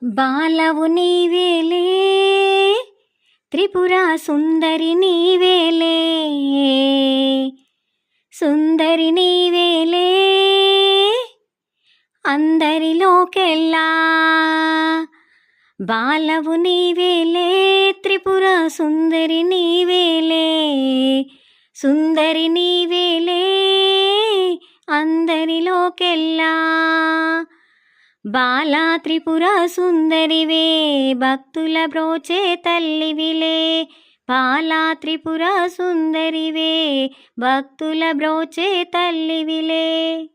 బాలవు నీవేలే త్రిపుర సుందరి నీవేలే, సుందరి నీవేలే అందరిలోకెల్లా. బాలవు నీవేలే త్రిపుర సుందరి నీవేలే, సుందరి నీవేలే అందరిలోకెల్లా. బాలా త్రిపుర సుందరివే భక్తుల బ్రోచే తల్లివిలే, బాలా త్రిపుర సుందరివే భక్తుల బ్రోచే తల్లివిలే.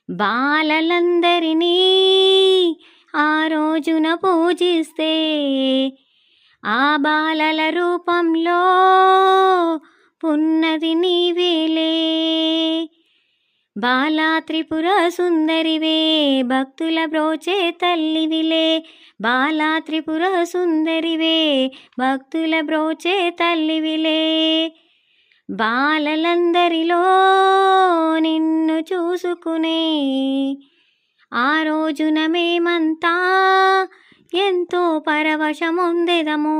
బాలలందరినీ ఆ రోజున పూజిస్తే ఆ బాలల రూపంలో పున్నది నీవేలే. బాలా త్రిపుర సుందరివే భక్తుల బ్రోచే తల్లివిలే, బాలా త్రిపుర సుందరివే భక్తుల బ్రోచే తల్లివిలే. బాలలందరిలో నిన్ను చూసుకునే ఆ రోజున మేమంతా ఎంతో పరవశమొందెదము.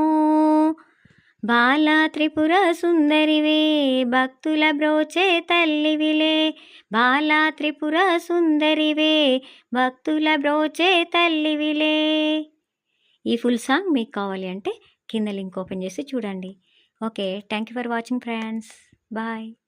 బాలా త్రిపుర సుందరివే భక్తుల బ్రోచే తల్లివిలే, బాలా త్రిపుర సుందరివే భక్తుల బ్రోచే తల్లివిలే. ఈ ఫుల్ సాంగ్ మీకు కావాలి అంటే కింద లింక్ ఓపెన్ చేసి చూడండి. Okay, thank you for watching friends. Bye.